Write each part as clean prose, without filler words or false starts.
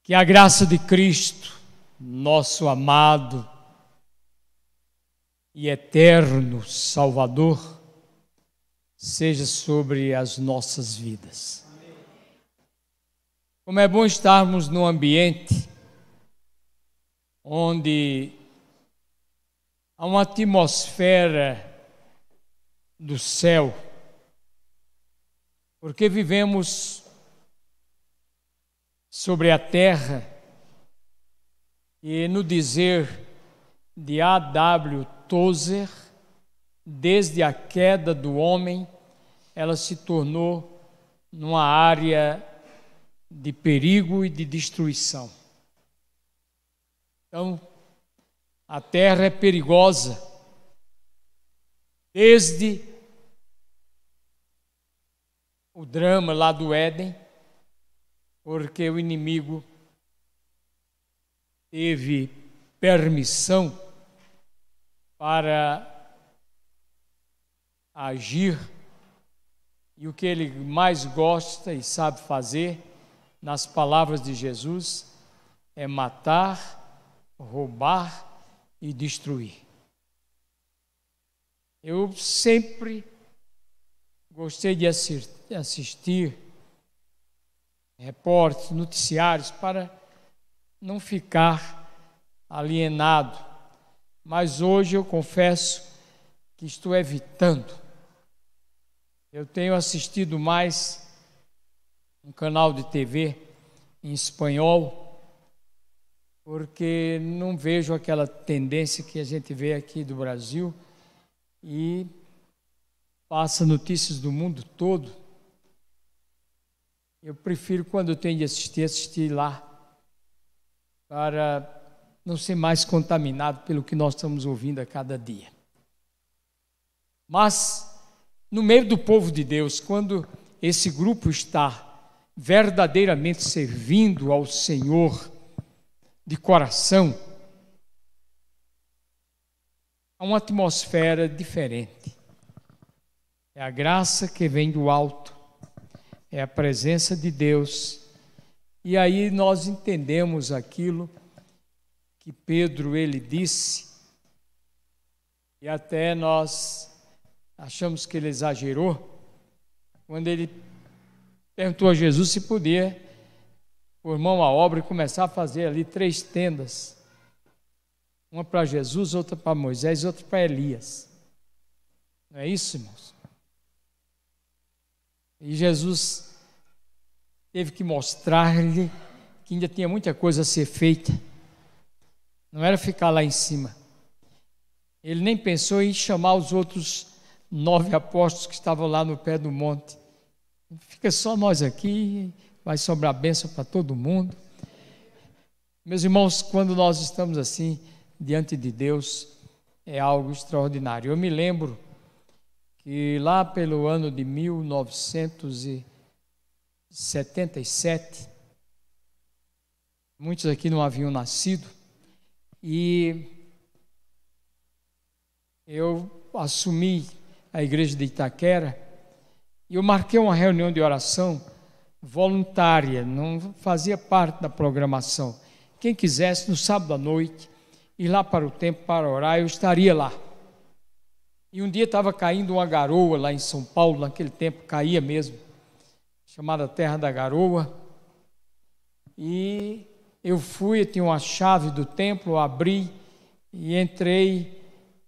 Que a graça de Cristo, nosso amado e eterno Salvador, seja sobre as nossas vidas. Como é bom estarmos num ambiente onde há uma atmosfera do céu, porque vivemos sobre a terra e no dizer de A.W. Tozer, desde a queda do homem, ela se tornou numa área de perigo e de destruição. Então, a terra é perigosa desde o drama lá do Éden, porque o inimigo teve permissão para agir, e o que ele mais gosta e sabe fazer, nas palavras de Jesus, é matar, roubar e destruir. Eu sempre gostei de assistir repórteres, noticiários, para não ficar alienado. Mas hoje eu confesso que estou evitando. Eu tenho assistido mais um canal de TV em espanhol, porque não vejo aquela tendência que a gente vê aqui do Brasil e passa notícias do mundo todo. Eu prefiro, quando eu tenho de assistir lá, para não ser mais contaminado pelo que nós estamos ouvindo a cada dia. Mas, no meio do povo de Deus, quando esse grupo está verdadeiramente servindo ao Senhor de coração, há uma atmosfera diferente. É a graça que vem do alto, é a presença de Deus. E aí nós entendemos aquilo que Pedro, ele disse, e até nós achamos que ele exagerou, quando ele perguntou a Jesus se podia pôr mão à obra e começar a fazer ali 3 tendas. Uma para Jesus, outra para Moisés, outra para Elias. Não é isso, irmãos? E Jesus teve que mostrar-lhe que ainda tinha muita coisa a ser feita. Não era ficar lá em cima. Ele nem pensou em chamar os outros 9 apóstolos que estavam lá no pé do monte. Fica só nós aqui, vai sobrar bênção para todo mundo. Meus irmãos, quando nós estamos assim, diante de Deus, é algo extraordinário. Eu me lembro que lá pelo ano de 1977, muitos aqui não haviam nascido, e eu assumi a igreja de Itaquera, e eu marquei uma reunião de oração voluntária, não fazia parte da programação. Quem quisesse, no sábado à noite, ir lá para o templo para orar, eu estaria lá. E um dia estava caindo uma garoa lá em São Paulo, naquele tempo caía mesmo, chamada Terra da Garoa. E eu fui, eu tinha uma chave do templo, eu abri e entrei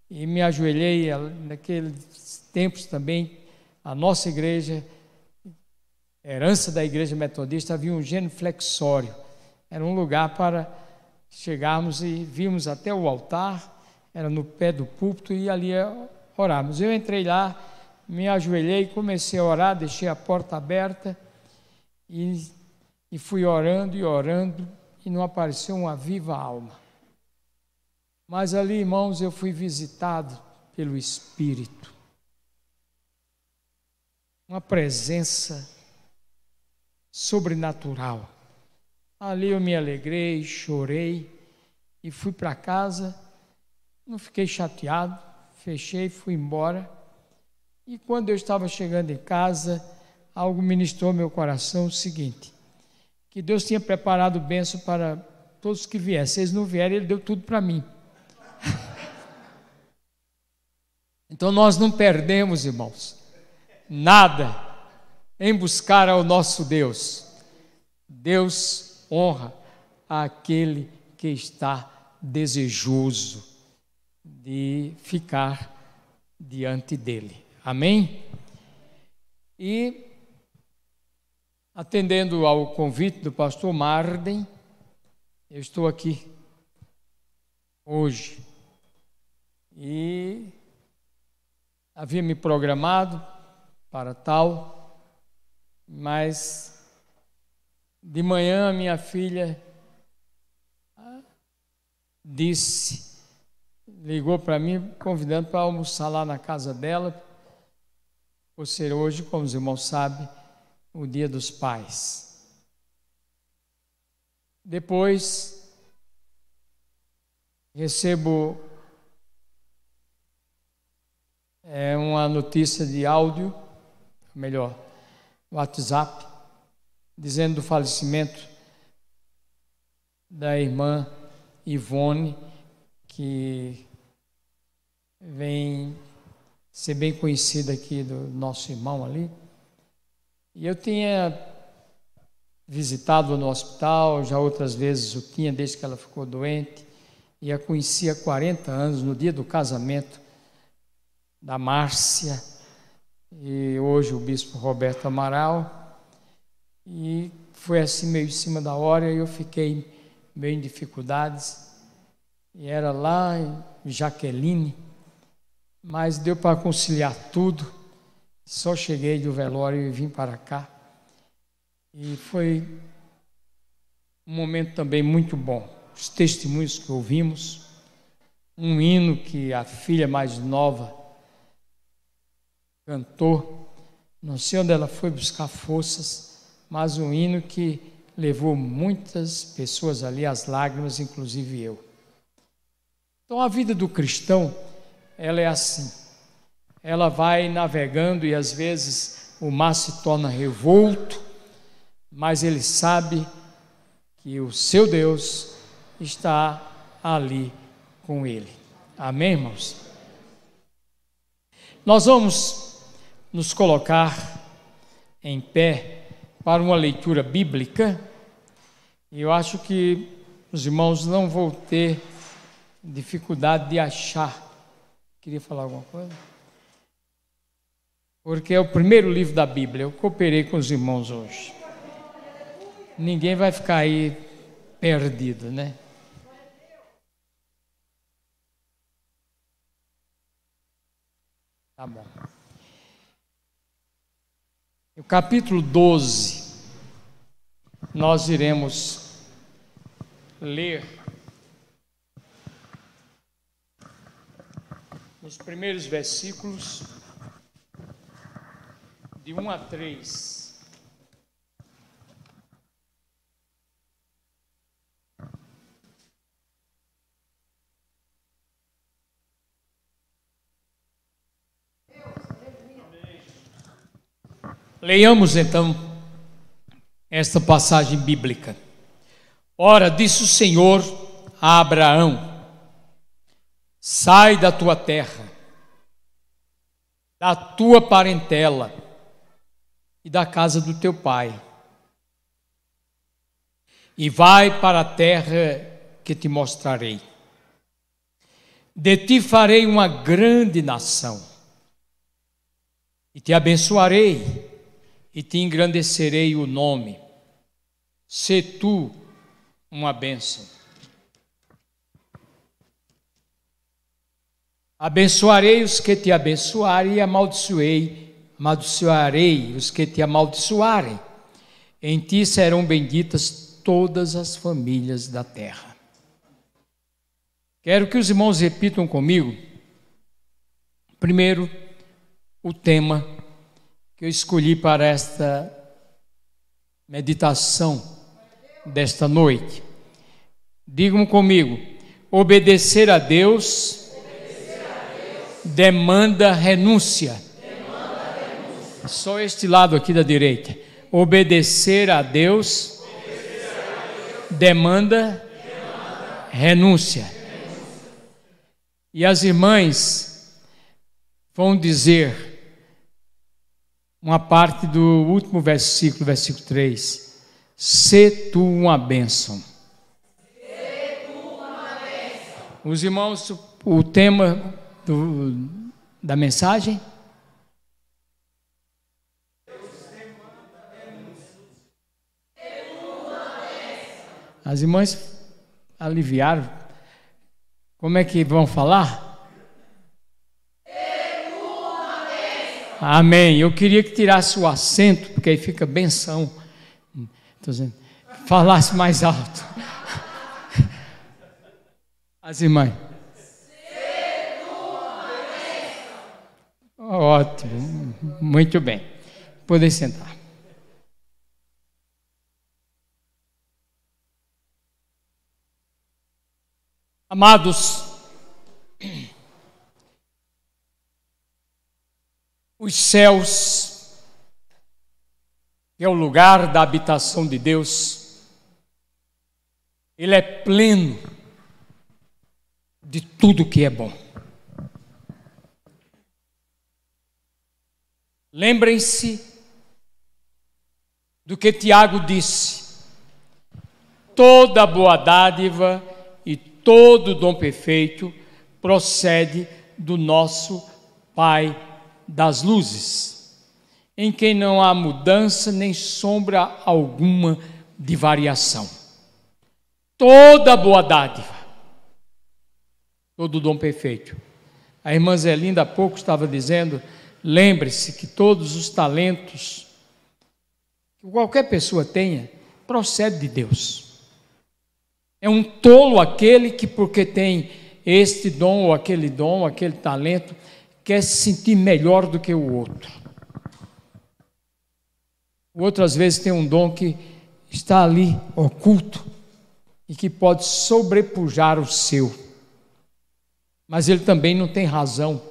e me ajoelhei. Naqueles tempos também, a nossa igreja, herança da igreja metodista, havia um genuflexório. Era um lugar para chegarmos e vimos até o altar, era no pé do púlpito e ali orarmos. Eu entrei lá, me ajoelhei, comecei a orar, deixei a porta aberta e fui orando e não apareceu uma viva alma. Mas ali, irmãos, eu fui visitado pelo Espírito. Uma presença sobrenatural. Ali eu me alegrei, chorei e fui para casa. Não fiquei chateado, fechei, fui embora. E quando eu estava chegando em casa, algo ministrou meu coração o seguinte: que Deus tinha preparado bênção para todos que viessem. Se eles não vierem, Ele deu tudo para mim. Então nós não perdemos, irmãos, nada em buscar ao nosso Deus. Deus honra aquele que está desejoso de ficar diante dele. Amém? E, atendendo ao convite do pastor Marden, eu estou aqui hoje. E havia me programado para tal, mas de manhã minha filha ligou para mim convidando para almoçar lá na casa dela, por ser hoje, como os irmãos sabem, o Dia dos Pais. Depois recebo uma notícia de áudio, melhor, WhatsApp, dizendo do falecimento da irmã Ivone, que vem ser bem conhecida aqui do nosso irmão ali. E eu tinha visitado no hospital, já outras vezes eu tinha, desde que ela ficou doente, e a conheci há 40 anos, no dia do casamento da Márcia, e hoje o bispo Roberto Amaral, e foi assim meio em cima da hora, e eu fiquei meio em dificuldades, e era lá em Jaqueline, mas deu para conciliar tudo. Só cheguei do velório e vim para cá, e foi um momento também muito bom. Os testemunhos que ouvimos, um hino que a filha mais nova cantou, não sei onde ela foi buscar forças, mas um hino que levou muitas pessoas ali às lágrimas, inclusive eu. Então a vida do cristão, ela é assim, ela vai navegando e às vezes o mar se torna revolto, mas ele sabe que o seu Deus está ali com ele. Amém, irmãos? Nós vamos nos colocar em pé para uma leitura bíblica, e eu acho que os irmãos não vão ter dificuldade de achar. Queria falar alguma coisa? Porque é o primeiro livro da Bíblia, eu cooperei com os irmãos hoje. Ninguém vai ficar aí perdido, né? Tá bom. O capítulo 12, nós iremos ler nos primeiros versículos de 1 a 3. Leiamos então esta passagem bíblica. Ora, disse o Senhor a Abraão: sai da tua terra, da tua parentela e da casa do teu pai, e vai para a terra que te mostrarei. De ti farei uma grande nação, e te abençoarei, e te engrandecerei o nome. Sê tu uma bênção. Abençoarei os que te abençoarem e amaldiçoarei os que te amaldiçoarem. Em ti serão benditas todas as famílias da terra. Quero que os irmãos repitam comigo, primeiro, o tema que eu escolhi para esta meditação desta noite. Digam comigo: obedecer a Deus, demanda renúncia. Só este lado aqui da direita. Obedecer a Deus demanda renúncia. E as irmãs vão dizer uma parte do último versículo, versículo 3. Sê tu uma bênção. Os irmãos, o tema da mensagem? As irmãs aliviaram. Como é que vão falar? Amém. Eu queria que tirasse o acento, porque aí fica benção. Estou dizendo, falasse mais alto. As irmãs. Ótimo. Muito bem. Podem sentar. Amados, os céus, que é o lugar da habitação de Deus, ele é pleno de tudo que é bom. Lembrem-se do que Tiago disse: toda boa dádiva e todo dom perfeito procede do nosso Pai das luzes, em quem não há mudança nem sombra alguma de variação. Toda boa dádiva, todo dom perfeito. A irmã Zelinda há pouco estava dizendo, lembre-se que todos os talentos que qualquer pessoa tenha, procede de Deus. É um tolo aquele que, porque tem este dom, ou aquele talento, quer se sentir melhor do que o outro. O outro, às vezes, tem um dom que está ali, oculto, e que pode sobrepujar o seu. Mas ele também não tem razão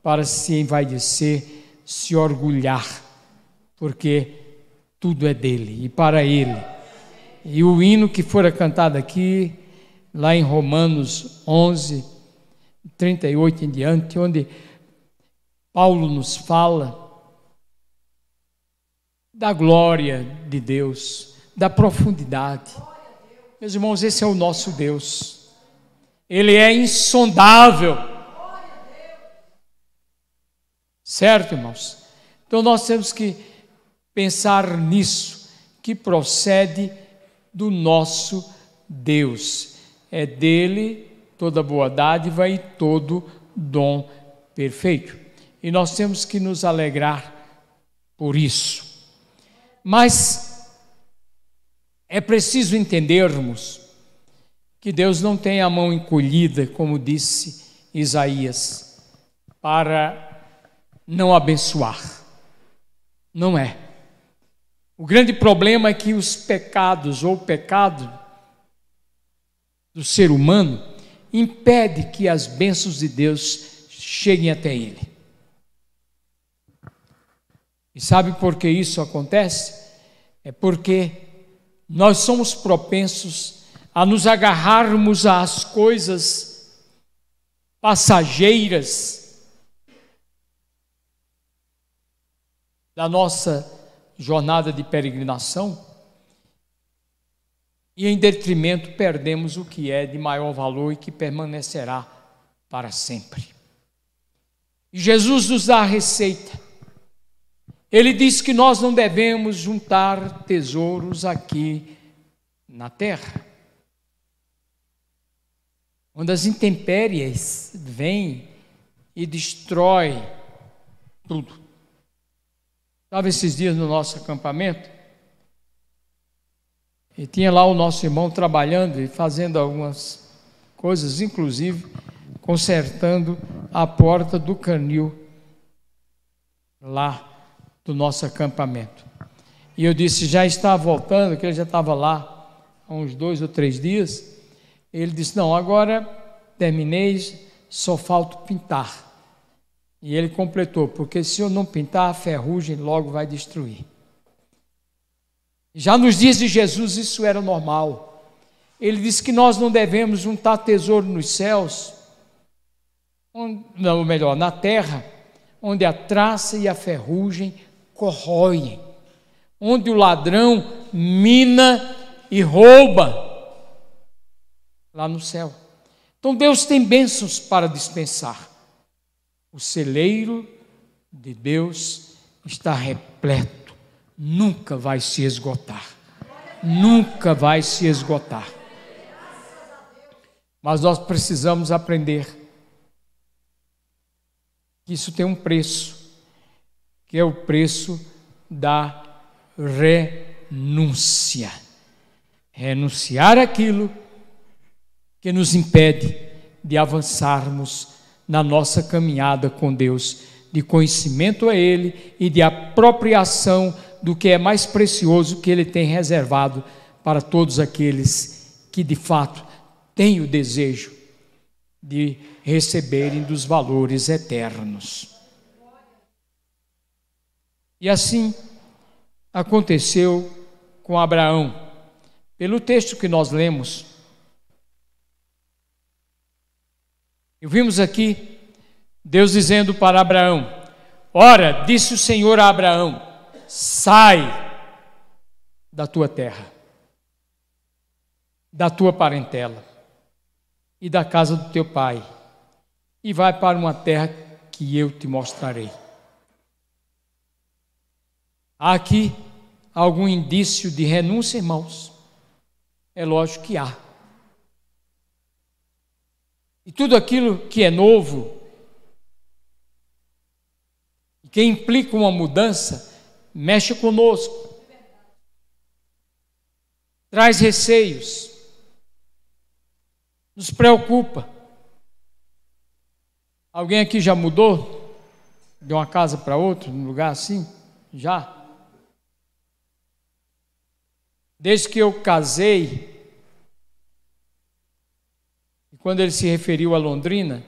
para se envaidecer, se orgulhar, porque tudo é dele e para ele. E o hino que fora cantado aqui, lá em Romanos 11, 38 em diante, onde Paulo nos fala da glória de Deus, da profundidade. Meus irmãos, esse é o nosso Deus. Ele é insondável. Certo, irmãos? Então nós temos que pensar nisso, que procede do nosso Deus. É dele toda boa dádiva e todo dom perfeito. E nós temos que nos alegrar por isso. Mas é preciso entendermos que Deus não tem a mão encolhida, como disse Isaías, para não abençoar. Não é. O grande problema é que os pecados, ou o pecado do ser humano, impede que as bênçãos de Deus cheguem até ele. E sabe por que isso acontece? É porque nós somos propensos a nos agarrarmos às coisas passageiras da nossa jornada de peregrinação, e em detrimento perdemos o que é de maior valor e que permanecerá para sempre. E Jesus nos dá a receita. Ele diz que nós não devemos juntar tesouros aqui na terra, onde as intempéries vêm e destrói tudo. Estava esses dias no nosso acampamento e tinha lá o nosso irmão trabalhando e fazendo algumas coisas, inclusive consertando a porta do canil lá do nosso acampamento. E eu disse, já está voltando, que ele já estava lá há uns 2 ou 3 dias. Ele disse, não, agora terminei, só falta pintar. E ele completou, porque se eu não pintar, a ferrugem logo vai destruir. Já nos dias de Jesus isso era normal. Ele diz que nós não devemos juntar tesouro nos céus, ou melhor, na terra, onde a traça e a ferrugem corroem, onde o ladrão mina e rouba, lá no céu. Então Deus tem bênçãos para dispensar. O celeiro de Deus está repleto, nunca vai se esgotar, nunca vai se esgotar. Mas nós precisamos aprender que isso tem um preço, que é o preço da renúncia. Renunciar àquilo que nos impede de avançarmos na nossa caminhada com Deus, de conhecimento a Ele e de apropriação do que é mais precioso que Ele tem reservado para todos aqueles que de fato têm o desejo de receberem dos valores eternos. E assim aconteceu com Abraão. Pelo texto que nós lemos, e vimos aqui Deus dizendo para Abraão: ora, disse o Senhor a Abraão, sai da tua terra, da tua parentela e da casa do teu pai, e vai para uma terra que eu te mostrarei. Há aqui algum indício de renúncia, irmãos? É lógico que há. E tudo aquilo que é novo, que implica uma mudança, mexe conosco, traz receios, nos preocupa. Alguém aqui já mudou de uma casa para outra, num lugar assim? Já? Desde que eu casei, e quando ele se referiu a Londrina,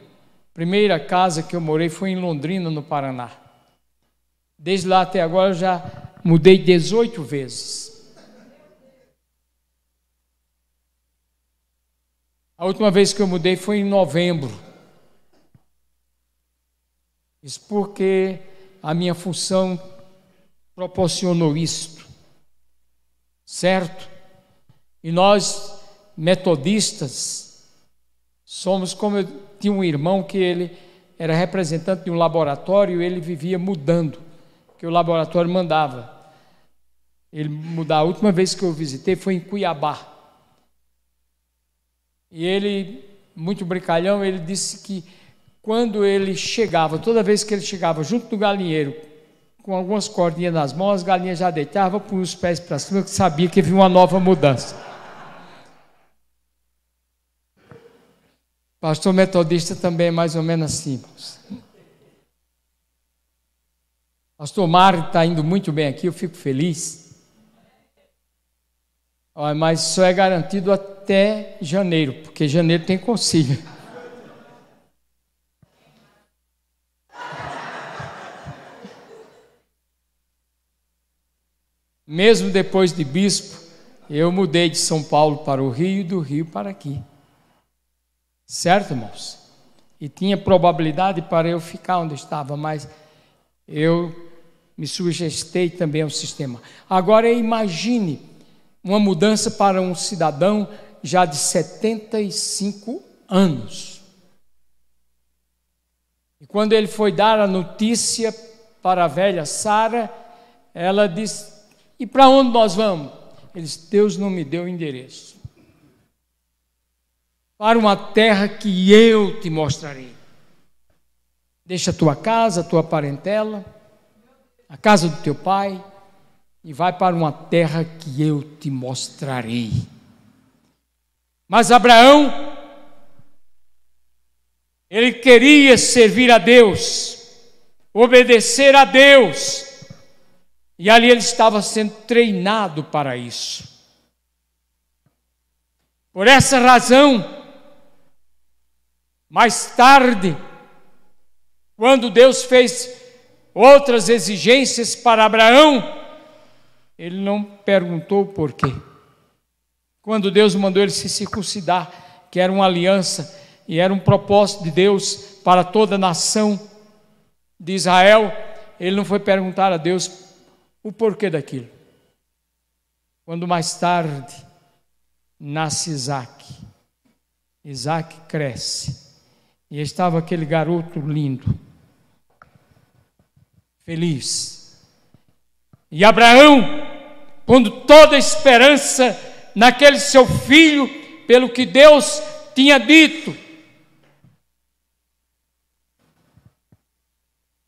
a primeira casa que eu morei foi em Londrina, no Paraná. Desde lá até agora eu já mudei 18 vezes. A última vez que eu mudei foi em novembro. Isso porque a minha função proporcionou isto. Certo? E nós, metodistas, somos como eu tinha um irmão que ele era representante de um laboratório e ele vivia mudando, que o laboratório mandava ele mudar. A última vez que eu visitei foi em Cuiabá. E ele, muito brincalhão, ele disse que quando ele chegava, toda vez que ele chegava junto do galinheiro, com algumas cordinhas nas mãos, as galinhas já deitavam, punham os pés para cima, que sabia que havia uma nova mudança. Pastor metodista também é mais ou menos assim, irmãos. Pastor Mário está indo muito bem aqui, eu fico feliz. Mas só é garantido até janeiro, porque janeiro tem concílio. Mesmo depois de bispo, eu mudei de São Paulo para o Rio e do Rio para aqui. Certo, irmãos? E tinha probabilidade para eu ficar onde estava, mas eu me sujeitei também ao sistema. Agora imagine uma mudança para um cidadão já de 75 anos. E quando ele foi dar a notícia para a velha Sara, ela disse: e para onde nós vamos? Ele disse: Deus não me deu o endereço. Para uma terra que eu te mostrarei. Deixa a tua casa, a tua parentela, a casa do teu pai, e vai para uma terra que eu te mostrarei. Mas Abraão, ele queria servir a Deus, obedecer a Deus, e ali ele estava sendo treinado para isso. Por essa razão, mais tarde, quando Deus fez outras exigências para Abraão, ele não perguntou por quê. quando Deus mandou ele se circuncidar, que era uma aliança e era um propósito de Deus para toda a nação de Israel, ele não foi perguntar a Deus o porquê daquilo. Quando mais tarde nasce Isaac, Isaac cresce, e estava aquele garoto lindo, feliz, e Abraão, pondo toda a esperança naquele seu filho, pelo que Deus tinha dito,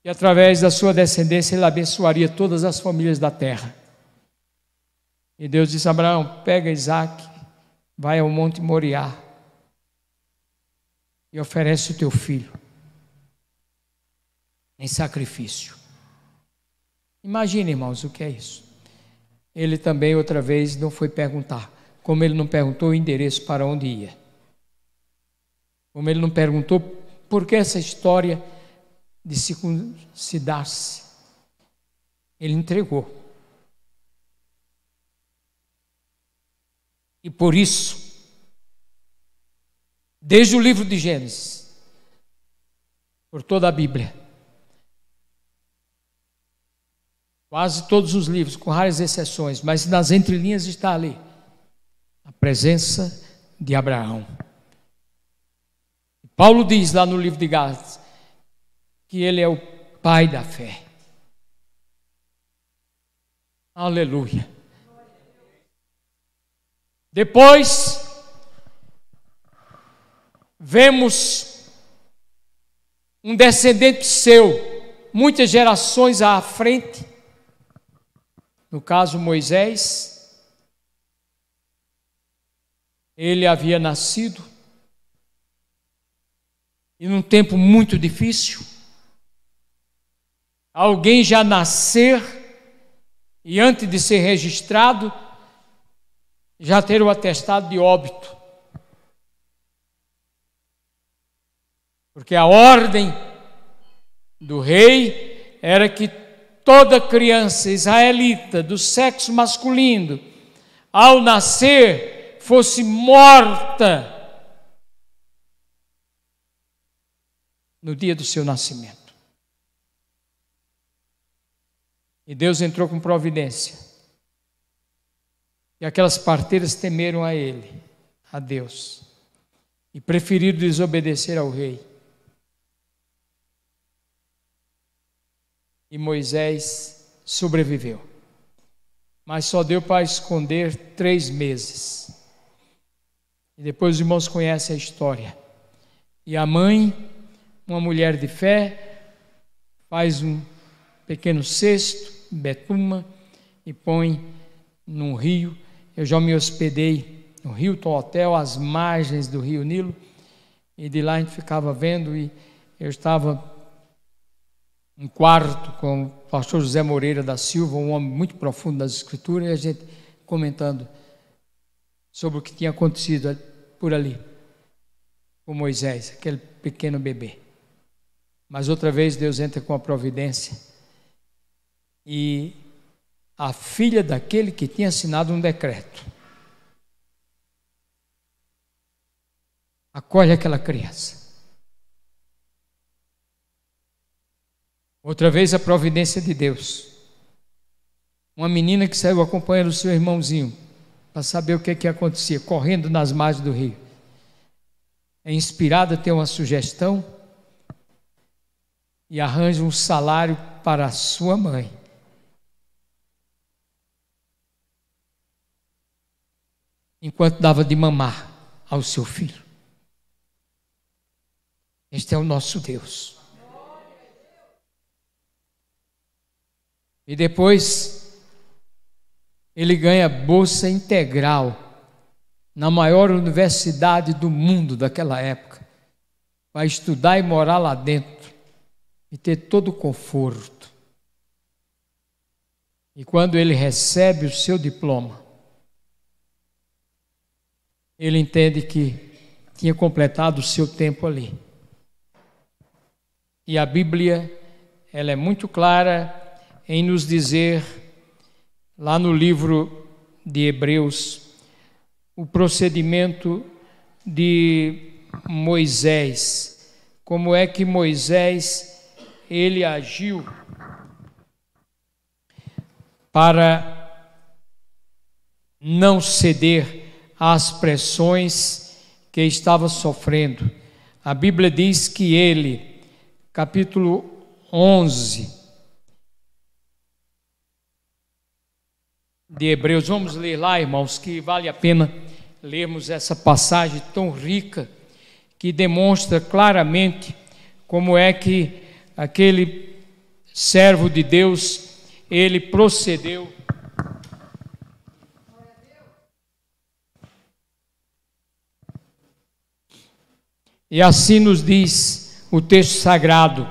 e através da sua descendência ele abençoaria todas as famílias da terra. E Deus disse a Abraão: pega Isaac, vai ao monte Moriá e oferece o teu filho em sacrifício. Imagine, irmãos, o que é isso. Ele também outra vez não foi perguntar, como ele não perguntou o endereço para onde ia, como ele não perguntou por que essa história de circuncidar-se. Ele entregou. E por isso, desde o livro de Gênesis, por toda a Bíblia, quase todos os livros, com raras exceções, mas nas entrelinhas está ali a presença de Abraão. Paulo diz lá no livro de Gálatas que ele é o pai da fé. Aleluia. Depois, vemos um descendente seu, muitas gerações à frente, no caso Moisés. Ele havia nascido e num tempo muito difícil. Alguém já nascer e antes de ser registrado, já ter o atestado de óbito. Porque a ordem do rei era que toda criança israelita do sexo masculino, ao nascer, fosse morta no dia do seu nascimento. E Deus entrou com providência. E aquelas parteiras temeram a ele, a Deus, e preferiram desobedecer ao rei. E Moisés sobreviveu, mas só deu para esconder 3 meses. E depois os irmãos conhecem a história. E a mãe, uma mulher de fé, faz um pequeno cesto, betuma, e põe num rio. Eu já me hospedei no Hilton Hotel, às margens do rio Nilo, e de lá a gente ficava vendo, e eu estava em quarto com o pastor José Moreira da Silva, um homem muito profundo das Escrituras, e a gente comentando sobre o que tinha acontecido por ali com Moisés, aquele pequeno bebê. Mas outra vez Deus entra com a providência, e a filha daquele que tinha assinado um decreto acolhe aquela criança. Outra vez a providência de Deus. Uma menina que saiu acompanhando o seu irmãozinho para saber o que acontecia, correndo nas margens do rio. É inspirada a ter uma sugestão e arranja um salário para a sua mãe. Enquanto dava de mamar ao seu filho. Este é o nosso Deus. E depois ele ganha bolsa integral na maior universidade do mundo daquela época, para estudar e morar lá dentro e ter todo o conforto. E quando ele recebe o seu diploma, ele entende que tinha completado o seu tempo ali. E a Bíblia, ela é muito clara em nos dizer, lá no livro de Hebreus, o procedimento de Moisés. Como é que Moisés, ele agiu para não ceder às pressões que estava sofrendo. A Bíblia diz que ele, capítulo 11 de Hebreus, vamos ler lá, irmãos, que vale a pena lermos essa passagem tão rica, que demonstra claramente como é que aquele servo de Deus, ele procedeu. E assim nos diz o texto sagrado,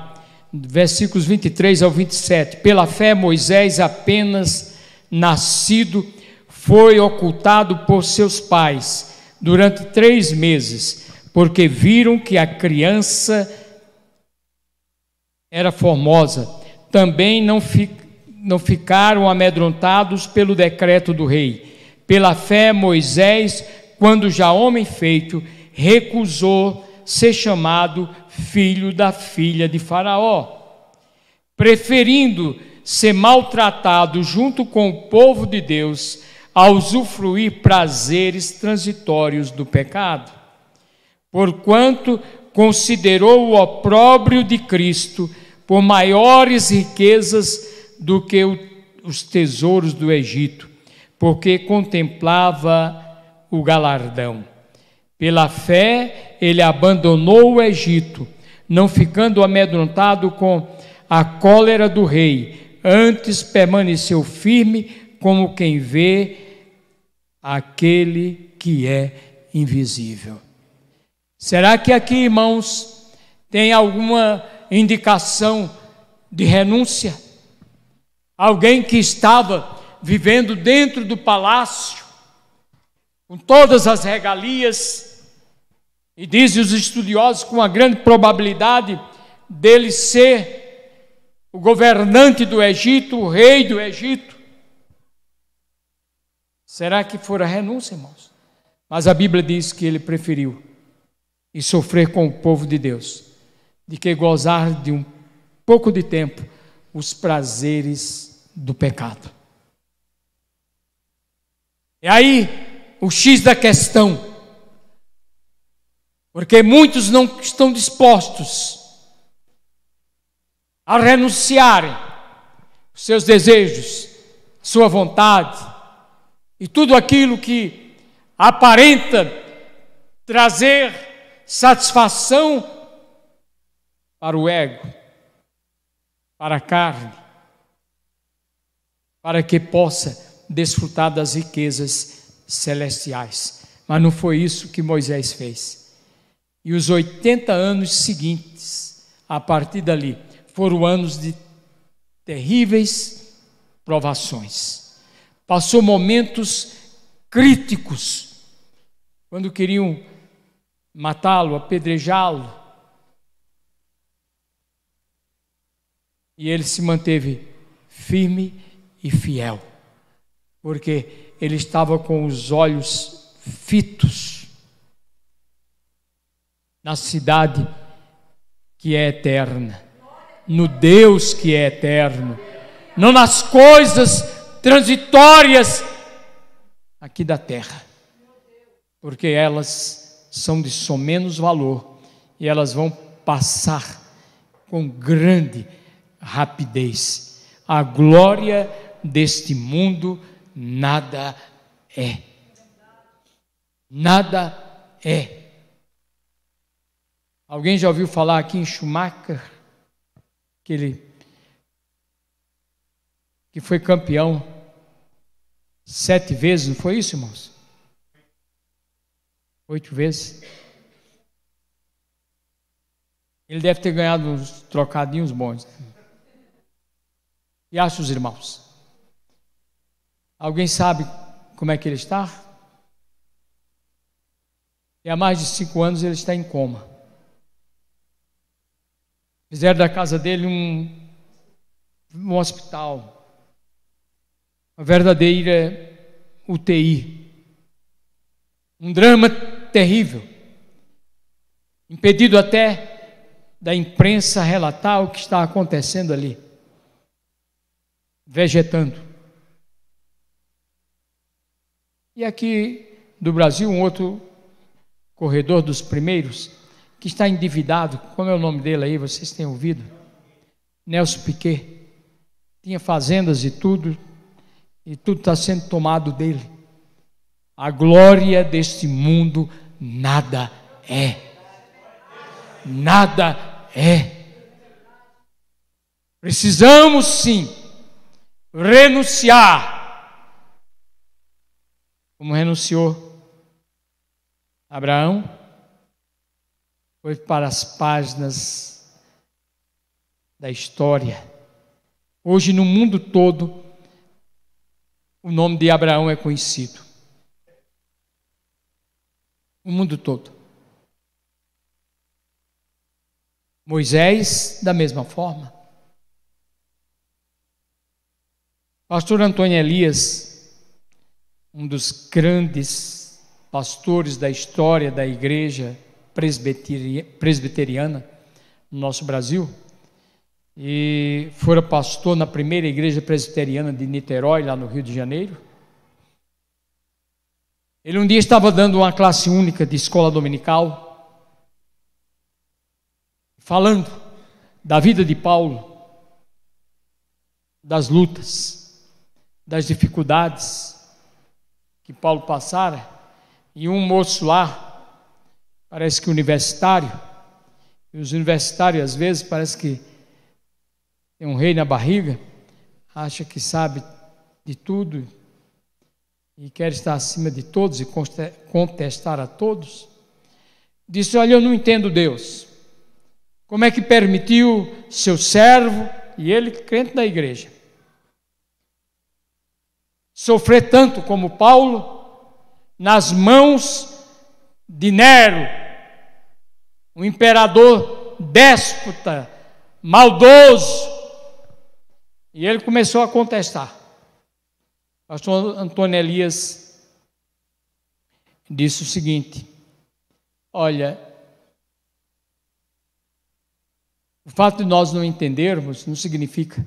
versículos 23 ao 27. Pela fé, Moisés, apenas nascido, foi ocultado por seus pais durante 3 meses, porque viram que a criança era formosa. Também não ficaram amedrontados pelo decreto do rei. Pela fé, Moisés, quando já homem feito, recusou ser chamado filho da filha de Faraó, preferindo ser maltratado junto com o povo de Deus a usufruir prazeres transitórios do pecado. Porquanto considerou o opróbrio de Cristo por maiores riquezas do que os tesouros do Egito, porque contemplava o galardão. Pela fé, ele abandonou o Egito, não ficando amedrontado com a cólera do rei, antes permaneceu firme como quem vê aquele que é invisível. Será que aqui, irmãos, tem alguma indicação de renúncia? Alguém que estava vivendo dentro do palácio, com todas as regalias, e dizem os estudiosos com uma grande probabilidade dele ser o governante do Egito, o rei do Egito. Será que fora renúncia, irmãos? Mas a Bíblia diz que ele preferiu ir sofrer com o povo de Deus, de que gozar de um pouco de tempo os prazeres do pecado. E aí, o X da questão, porque muitos não estão dispostos a renunciarem os seus desejos, sua vontade e tudo aquilo que aparenta trazer satisfação para o ego, para a carne, para que possa desfrutar das riquezas celestiais. Mas não foi isso que Moisés fez. E os 80 anos seguintes, a partir dali, foram anos de terríveis provações. Passou momentos críticos, quando queriam matá-lo, apedrejá-lo. E ele se manteve firme e fiel, porque ele estava com os olhos fitos na cidade que é eterna, no Deus que é eterno, não nas coisas transitórias aqui da terra, porque elas são de somenos valor e elas vão passar com grande rapidez. A glória deste mundo nada é. Nada é. Alguém já ouviu falar aqui em Schumacher, que foi campeão 7 vezes, não foi isso, irmãos? 8 vezes. Ele deve ter ganhado uns trocadinhos bons. E acha os irmãos? Alguém sabe como é que ele está? E há mais de 5 anos ele está em coma. Fizeram da casa dele um hospital, uma verdadeira UTI. Um drama terrível, impedido até da imprensa relatar o que está acontecendo ali, vegetando. E aqui do Brasil, um outro corredor dos primeiros, que está endividado, como é o nome dele aí, vocês têm ouvido? Nelson Piquet. Tinha fazendas e tudo está sendo tomado dele. A glória deste mundo nada é. Nada é. Precisamos sim renunciar, como renunciou Abraão, foi para as páginas da história. Hoje no mundo todo o nome de Abraão é conhecido. O mundo todo. Moisés, da mesma forma. Pastor Antônio Elias, um dos grandes pastores da história da igreja presbiteriana no nosso Brasil, e fora pastor na primeira igreja presbiteriana de Niterói, lá no Rio de Janeiro. Ele um dia estava dando uma classe única de escola dominical, falando da vida de Paulo, das lutas, das dificuldades que Paulo passara, e um moço lá, parece que universitário, e os universitários às vezes parece que tem um rei na barriga, acha que sabe de tudo, e quer estar acima de todos e contestar a todos, disse: olha, eu não entendo Deus, como é que permitiu seu servo, e ele crente da igreja, sofrer tanto como Paulo, nas mãos de Nero, um imperador déspota, maldoso, e ele começou a contestar. Pastor Antônio Elias disse o seguinte: olha, o fato de nós não entendermos não significa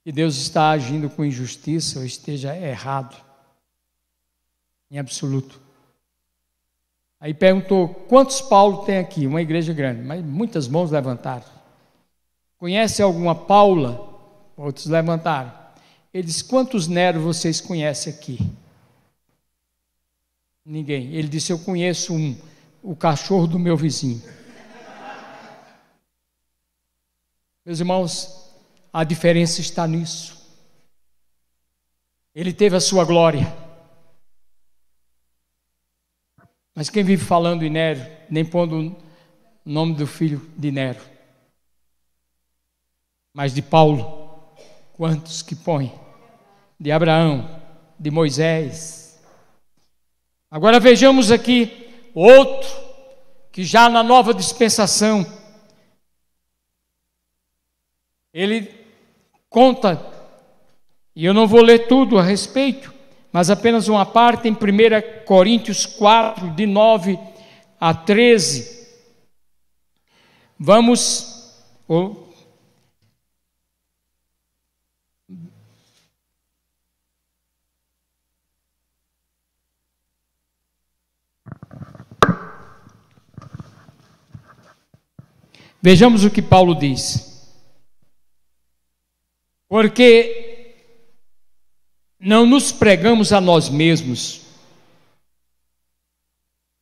que Deus está agindo com injustiça ou esteja errado, em absoluto. Aí perguntou: quantos Paulo tem aqui? Uma igreja grande, mas muitas mãos levantaram. Conhece alguma Paula? Outros levantaram. Ele disse: quantos Nero vocês conhecem aqui? Ninguém. Ele disse: eu conheço um, o cachorro do meu vizinho. Meus irmãos, a diferença está nisso. Ele teve a sua glória. Mas quem vive falando em Nero, nem pondo o nome do filho de Nero, mas de Paulo, quantos que põem? De Abraão, de Moisés. Agora vejamos aqui outro, que já na nova dispensação, ele conta, e eu não vou ler tudo a respeito, mas apenas uma parte, em 1 Coríntios 4, de 9 a 13. Vejamos o que Paulo diz. Porque não nos pregamos a nós mesmos,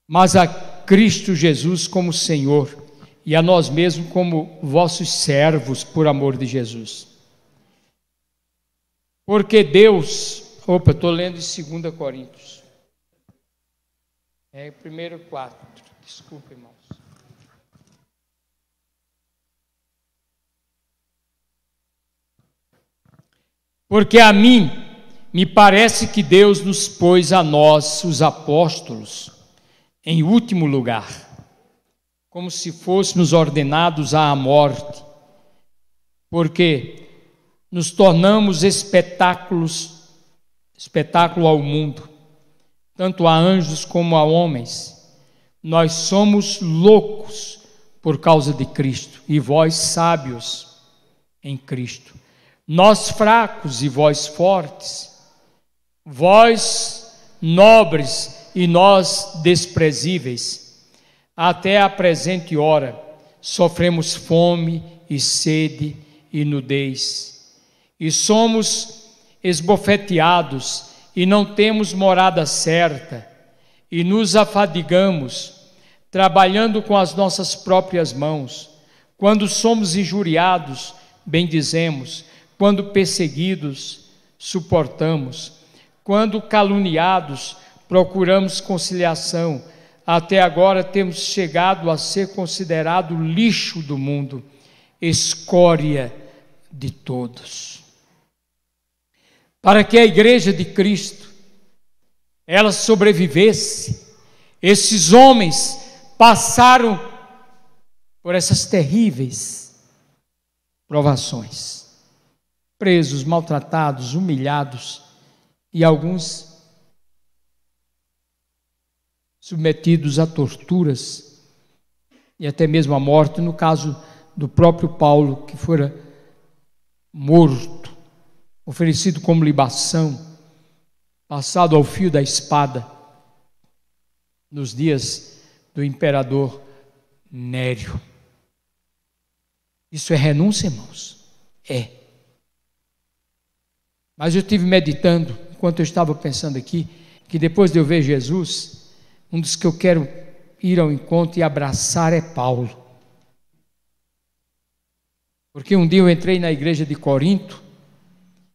mas a Cristo Jesus como Senhor, e a nós mesmos como vossos servos por amor de Jesus. Porque Deus... estou lendo em 2 Coríntios. É 1:4. Desculpa, irmãos. Porque a mim me parece que Deus nos pôs a nós, os apóstolos, em último lugar, como se fôssemos ordenados à morte, porque nos tornamos espetáculo ao mundo, tanto a anjos como a homens. Nós somos loucos por causa de Cristo, e vós sábios em Cristo. Nós fracos e vós fortes, vós nobres e nós desprezíveis. Até a presente hora sofremos fome e sede e nudez, e somos esbofeteados e não temos morada certa, e nos afadigamos trabalhando com as nossas próprias mãos. Quando somos injuriados, bendizemos; quando perseguidos, suportamos; quando caluniados, procuramos conciliação. Até agora temos chegado a ser considerado lixo do mundo, escória de todos. Para que a igreja de Cristo, ela sobrevivesse, esses homens passaram por essas terríveis provações, presos, maltratados, humilhados, e alguns submetidos a torturas e até mesmo à morte. No caso do próprio Paulo, que fora morto, oferecido como libação, passado ao fio da espada, nos dias do imperador Nério. Isso é renúncia, irmãos? É. Mas eu estive meditando, enquanto eu estava pensando aqui, que depois de eu ver Jesus, um dos que eu quero ir ao encontro e abraçar é Paulo. Porque um dia eu entrei na igreja de Corinto,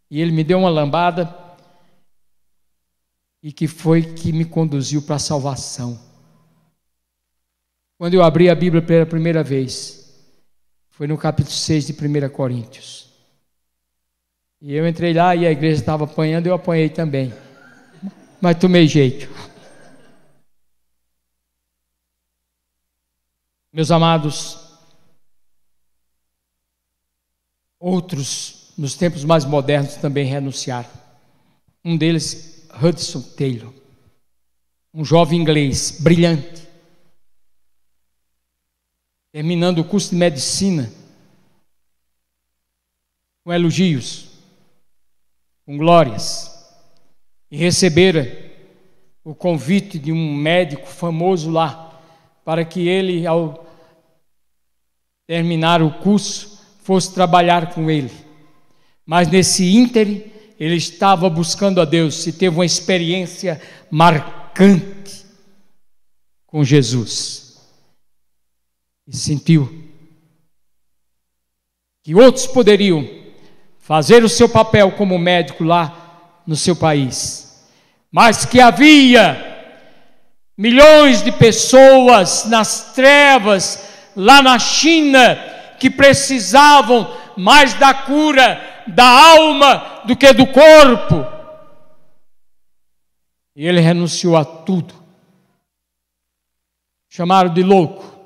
e ele me deu uma lambada, e que foi que me conduziu para a salvação. Quando eu abri a Bíblia pela primeira vez, foi no capítulo 6 de 1 Coríntios. E eu entrei lá e a igreja estava apanhando, eu apanhei também. Mas tomei jeito. Meus amados, outros, nos tempos mais modernos, também renunciaram. Um deles, Hudson Taylor, um jovem inglês, brilhante, terminando o curso de medicina, com elogios, com glórias, e recebera o convite de um médico famoso lá, para que ele, ao terminar o curso, fosse trabalhar com ele. Mas nesse ínterim, ele estava buscando a Deus e teve uma experiência marcante com Jesus. E sentiu que outros poderiam fazer o seu papel como médico lá no seu país, mas que havia milhões de pessoas nas trevas lá na China que precisavam mais da cura da alma do que do corpo. E ele renunciou a tudo. Chamaram de louco.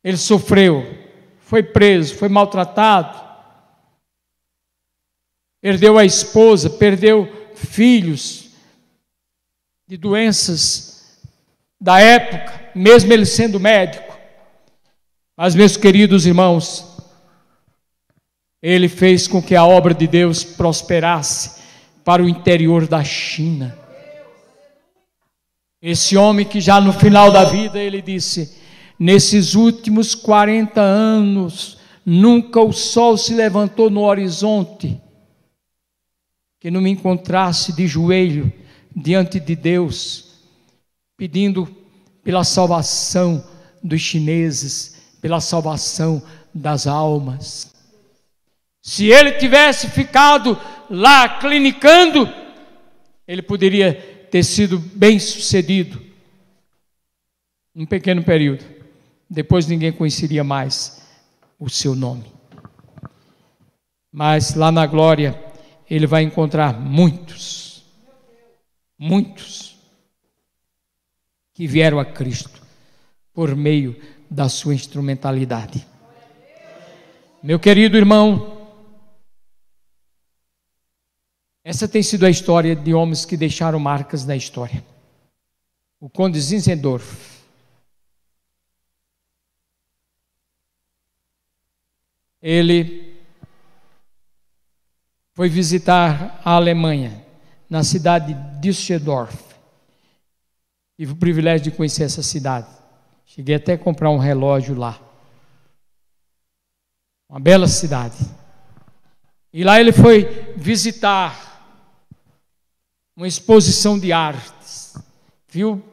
Ele sofreu, foi preso, foi maltratado, perdeu a esposa, perdeu filhos de doenças da época, mesmo ele sendo médico. Mas, meus queridos irmãos, ele fez com que a obra de Deus prosperasse para o interior da China. Esse homem que já no final da vida ele disse: nesses últimos 40 anos, nunca o sol se levantou no horizonte que não me encontrasse de joelho diante de Deus, pedindo pela salvação dos chineses, pela salvação das almas. Se ele tivesse ficado lá clinicando, ele poderia ter sido bem sucedido um pequeno período. Depois ninguém conheceria mais o seu nome. Mas lá na glória, ele vai encontrar muitos que vieram a Cristo por meio da sua instrumentalidade. Meu querido irmão, essa tem sido a história de homens que deixaram marcas na história. o conde Zinzendorf. Ele foi visitar a Alemanha, na cidade de Düsseldorf. Tive o privilégio de conhecer essa cidade. Cheguei até a comprar um relógio lá. Uma bela cidade. E lá ele foi visitar uma exposição de artes. Viu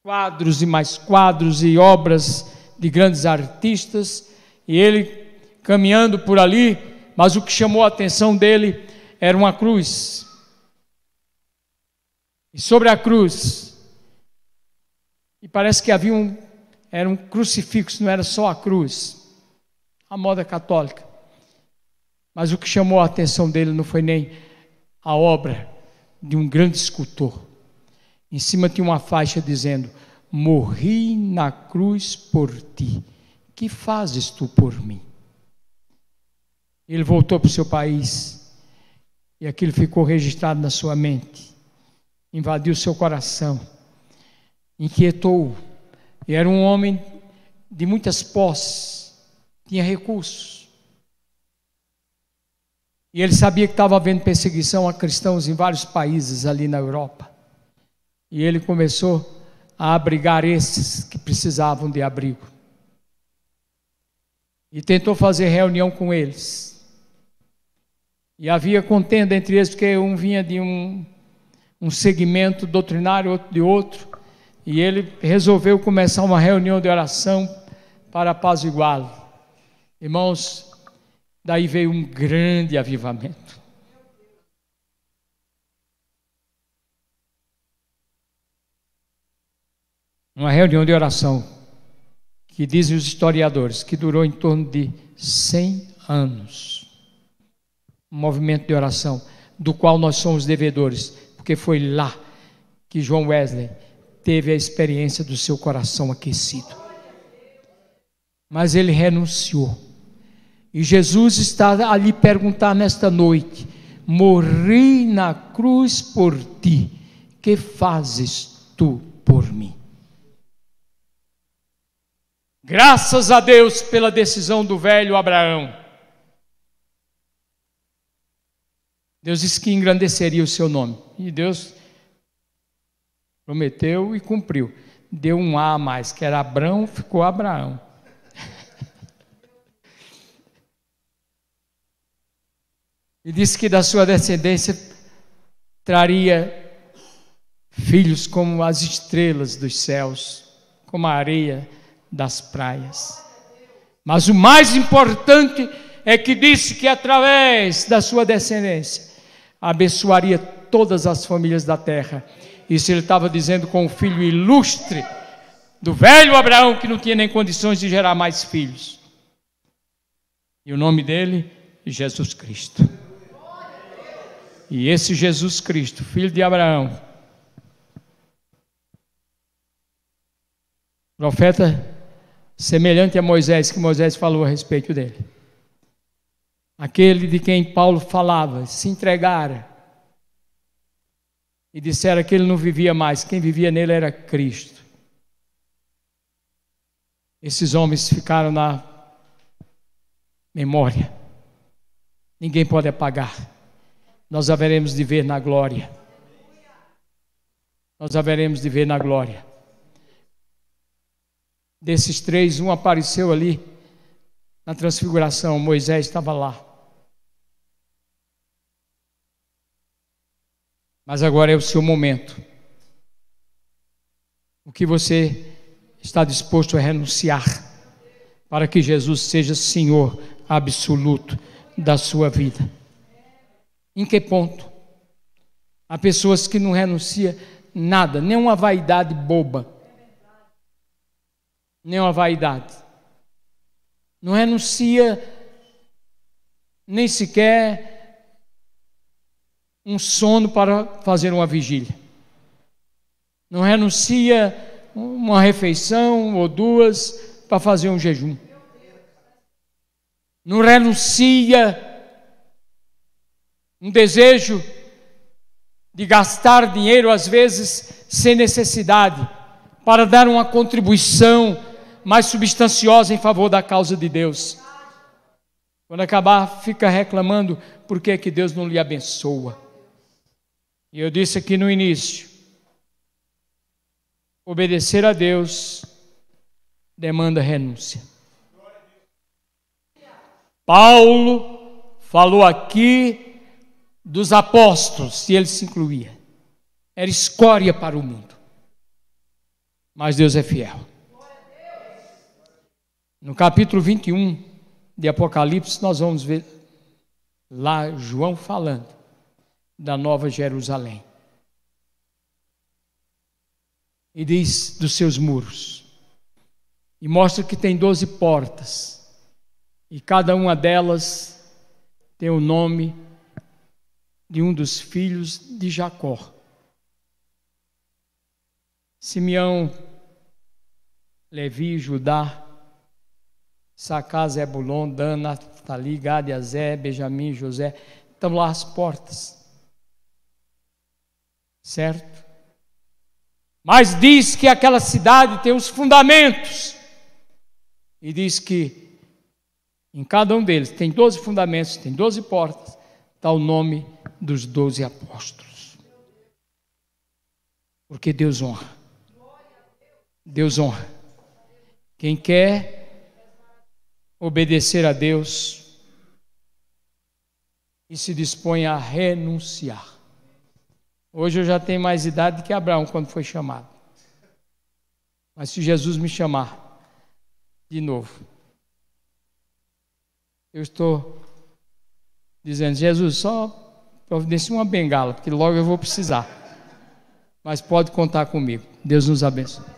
quadros e mais quadros e obras de grandes artistas. E ele caminhando por ali, mas o que chamou a atenção dele era uma cruz. E sobre a cruz, e parece que era um crucifixo, não era só a cruz, a moda católica. Mas o que chamou a atenção dele não foi nem a obra de um grande escultor. Em cima tinha uma faixa dizendo: morri na cruz por ti, que fazes tu por mim? Ele voltou para o seu país e aquilo ficou registrado na sua mente, invadiu seu coração, inquietou. E era um homem de muitas posses, tinha recursos. E ele sabia que estava havendo perseguição a cristãos em vários países ali na Europa. E ele começou a abrigar esses que precisavam de abrigo. E tentou fazer reunião com eles. E havia contenda entre eles, porque um vinha de um segmento doutrinário, outro de outro. E ele resolveu começar uma reunião de oração para apaziguá-lo. Irmãos, daí veio um grande avivamento. Uma reunião de oração que dizem os historiadores que durou em torno de 100 anos. Um movimento de oração do qual nós somos devedores, porque foi lá que John Wesley teve a experiência do seu coração aquecido. Mas ele renunciou. E Jesus está a lhe perguntar nesta noite: morri na cruz por ti, que fazes tu por mim? Graças a Deus pela decisão do velho Abraão. Deus disse que engrandeceria o seu nome. E Deus prometeu e cumpriu. Deu um A a mais, que era Abrão, ficou Abraão. E disse que da sua descendência traria filhos como as estrelas dos céus, como a areia das praias. Mas o mais importante é que disse que através da sua descendência abençoaria todas as famílias da terra. Isso ele estava dizendo com o filho ilustre do velho Abraão, que não tinha nem condições de gerar mais filhos. E o nome dele, Jesus Cristo. E esse Jesus Cristo, filho de Abraão, profeta semelhante a Moisés, que Moisés falou a respeito dele. Aquele de quem Paulo falava, se entregara e dissera que ele não vivia mais, quem vivia nele era Cristo. Esses homens ficaram na memória, ninguém pode apagar. Nós haveremos de ver na glória. Nós haveremos de ver na glória. Desses três, um apareceu ali na transfiguração, Moisés estava lá. Mas agora é o seu momento. O que você está disposto a renunciar para que Jesus seja Senhor absoluto da sua vida? Em que ponto? Há pessoas que não renunciam nada, nem uma vaidade boba, nem uma vaidade. Não renuncia nem sequer um sono para fazer uma vigília. Não renuncia uma refeição ou duas para fazer um jejum. Não renuncia um desejo de gastar dinheiro, às vezes, sem necessidade, para dar uma contribuição mais substanciosa em favor da causa de Deus. Quando acabar, fica reclamando por que Deus não lhe abençoa. E eu disse aqui no início, obedecer a Deus demanda renúncia. Paulo falou aqui dos apóstolos, e ele se incluía. Era escória para o mundo. Mas Deus é fiel. No capítulo 21 de Apocalipse, nós vamos ver lá João falando da Nova Jerusalém. E diz dos seus muros. E mostra que tem 12 portas. E cada uma delas tem o nome de um dos filhos de Jacó. Simeão, Levi, Judá, Sacá, Zebulon, Dan, Naftali, Gade, Azé, Benjamim, José. Estão lá as portas. Certo? Mas diz que aquela cidade tem os fundamentos. E diz que em cada um deles tem 12 fundamentos, tem 12 portas. Está o nome dos 12 apóstolos. Porque Deus honra. Deus honra. Quem quer obedecer a Deus e se dispõe a renunciar. Hoje eu já tenho mais idade que Abraão quando foi chamado. Mas se Jesus me chamar de novo, eu estou dizendo, Jesus, só providencie uma bengala, porque logo eu vou precisar. Mas pode contar comigo. Deus nos abençoe.